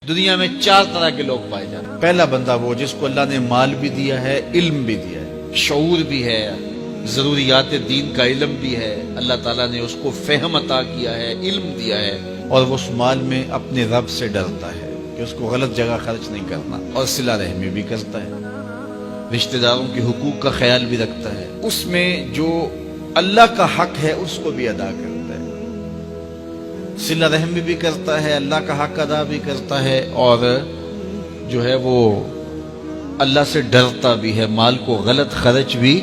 دنیا میں 4 طرح کے لوگ پائے جاتے ہیں۔ پہلا بندہ وہ جس کو اللہ نے مال بھی دیا ہے، علم بھی دیا ہے، شعور بھی ہے، ضروریات دین کا علم بھی ہے، اللہ تعالیٰ نے اس کو فہم عطا کیا ہے، علم دیا ہے، اور وہ اس مال میں اپنے رب سے ڈرتا ہے کہ اس کو غلط جگہ خرچ نہیں کرنا، اور صلہ رحمی بھی کرتا ہے، رشتہ داروں کے حقوق کا خیال بھی رکھتا ہے، اس میں جو اللہ کا حق ہے اس کو بھی ادا کرتا ہے، صلہ رحمی بھی کرتا ہے، اللہ کا حق ادا بھی کرتا ہے، اور جو ہے وہ اللہ سے ڈرتا بھی ہے، مال کو غلط خرچ بھی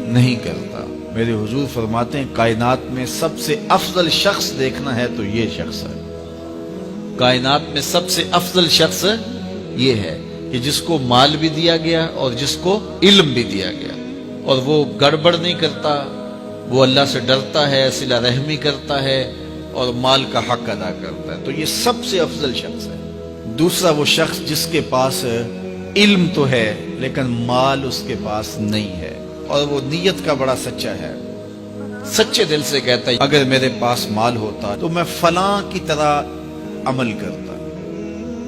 نہیں کرتا۔ میرے حضور فرماتے ہیں کائنات میں سب سے افضل شخص دیکھنا ہے تو یہ شخص ہے، کائنات میں سب سے افضل شخص یہ ہے کہ جس کو مال بھی دیا گیا اور جس کو علم بھی دیا گیا، اور وہ گڑبڑ نہیں کرتا، وہ اللہ سے ڈرتا ہے، صلہ رحمی کرتا ہے، اور مال کا حق ادا کرتا ہے، تو یہ سب سے افضل شخص ہے۔ دوسرا وہ شخص جس کے پاس علم تو ہے لیکن مال اس کے پاس نہیں ہے، اور وہ نیت کا بڑا سچا ہے، سچے دل سے کہتا ہے اگر میرے پاس مال ہوتا تو میں فلاں کی طرح عمل کرتا،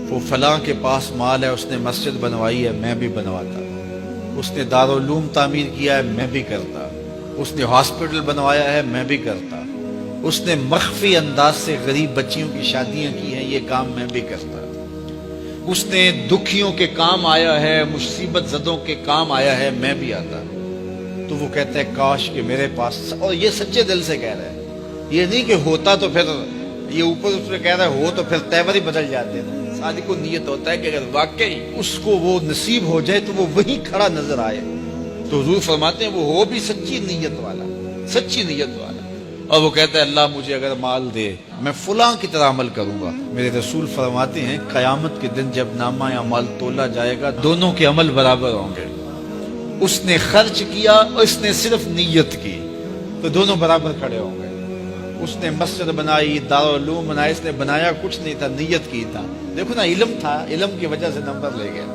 وہ فلاں کے پاس مال ہے، اس نے مسجد بنوائی ہے، میں بھی بنواتا، اس نے دارالعلوم تعمیر کیا ہے، میں بھی کرتا، اس نے ہاسپٹل بنوایا ہے، میں بھی کرتا، اس نے مخفی انداز سے غریب بچیوں کی شادیاں کی ہیں، یہ کام میں بھی کرتا، اس نے دکھیوں کے کام آیا ہے، مصیبت زدوں کے کام آیا ہے، میں بھی آتا۔ تو وہ کہتا ہے کاش کہ میرے پاس، اور یہ سچے دل سے کہہ رہا ہے، یہ نہیں کہ ہوتا تو پھر یہ اوپر اس میں کہہ رہا ہے ہو تو پھر تیور ہی بدل جاتے ہیں، سادی کو نیت ہوتا ہے کہ اگر واقعی اس کو وہ نصیب ہو جائے تو وہ وہیں کھڑا نظر آئے، تو حضور فرماتے ہیں وہ ہو بھی سچی نیت والا، سچی نیت والا، اور وہ کہتا ہے اللہ مجھے اگر مال دے میں فلاں کی طرح عمل کروں گا۔ میرے رسول فرماتے ہیں قیامت کے دن جب نامہ اعمال تولا جائے گا دونوں کے عمل برابر ہوں گے، اس نے خرچ کیا اور اس نے صرف نیت کی تو دونوں برابر کھڑے ہوں گے، اس نے مسجد بنائی، دارالعلوم بنایا، اس نے بنایا کچھ نہیں تھا، نیت کی تھا، دیکھو نا علم تھا، علم کی وجہ سے نمبر لے گیا،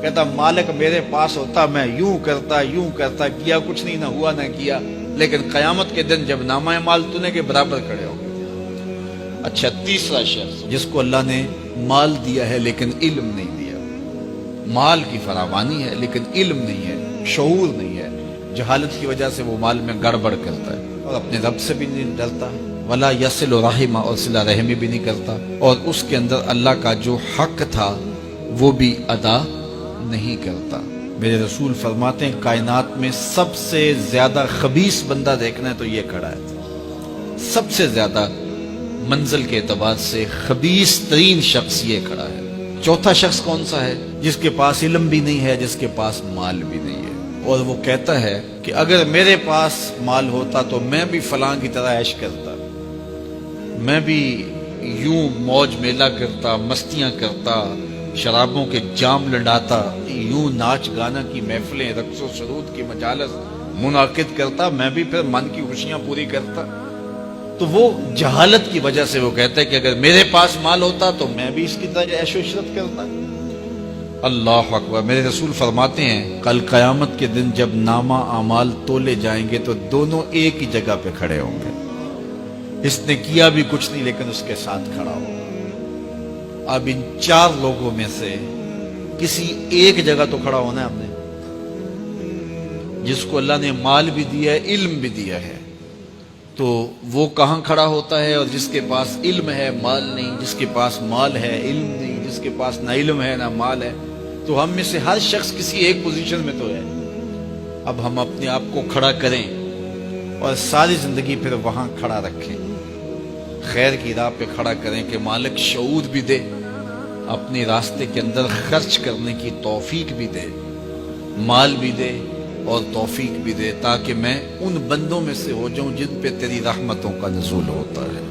کہتا مالک میرے پاس ہوتا میں یوں کرتا، کیا کچھ نہیں، نہ ہوا نہ کیا، لیکن قیامت کے دن جب نامہ اعمال تونے کے برابر کھڑے ہوں گے۔ اچھا، تیسرا شخص جس کو اللہ نے مال دیا ہے لیکن علم نہیں دیا، مال کی فراوانی ہے لیکن علم نہیں ہے، شعور نہیں ہے، جہالت کی وجہ سے وہ مال میں گڑبڑ کرتا ہے، اور اپنے رب سے بھی نہیں ڈرتا، ولا یصل رحمہ، اور صلہ رحمی بھی نہیں کرتا، اور اس کے اندر اللہ کا جو حق تھا وہ بھی ادا نہیں کرتا۔ میرے رسول فرماتے ہیں کائنات میں سب سے زیادہ خبیث بندہ دیکھنا ہے تو یہ کھڑا ہے، سب سے زیادہ منزل کے اعتبار سے خبیث ترین شخص یہ کھڑا ہے۔ چوتھا شخص کون سا ہے؟ جس کے پاس علم بھی نہیں ہے، جس کے پاس مال بھی نہیں ہے، اور وہ کہتا ہے کہ اگر میرے پاس مال ہوتا تو میں بھی فلاں کی طرح عیش کرتا، میں بھی یوں موج میلہ کرتا، مستیاں کرتا، شرابوں کے جام لڑاتا، یوں ناچ گانا کی محفلیں، رقص و سرود کی مجالس منعقد کرتا، میں بھی پھر من کی خوشیاں پوری کرتا۔ تو وہ جہالت کی وجہ سے وہ کہتا ہے کہ اگر میرے پاس مال ہوتا تو میں بھی اس کی طرح عیش و عشرت کرتا۔ اللہ اکبر۔ میرے رسول فرماتے ہیں کل قیامت کے دن جب نامہ اعمال تولے جائیں گے تو دونوں ایک ہی جگہ پہ کھڑے ہوں گے، اس نے کیا بھی کچھ نہیں لیکن اس کے ساتھ کھڑا ہوگا۔ اب ان 4 لوگوں میں سے کسی ایک جگہ تو کھڑا ہونا ہے ہم نے، جس کو اللہ نے مال بھی دیا ہے، علم بھی دیا ہے، تو وہ کہاں کھڑا ہوتا ہے؟ اور جس کے پاس علم ہے مال نہیں، جس کے پاس مال ہے علم نہیں، جس کے پاس نہ علم ہے نہ مال ہے، تو ہم میں سے ہر شخص کسی ایک پوزیشن میں تو ہے۔ اب ہم اپنے آپ کو کھڑا کریں اور ساری زندگی پھر وہاں کھڑا رکھیں، خیر کی راہ پہ کھڑا کریں کہ مالک شعور بھی دے، اپنے راستے کے اندر خرچ کرنے کی توفیق بھی دے، مال بھی دے اور توفیق بھی دے، تاکہ میں ان بندوں میں سے ہو جاؤں جن پہ تیری رحمتوں کا نزول ہوتا ہے۔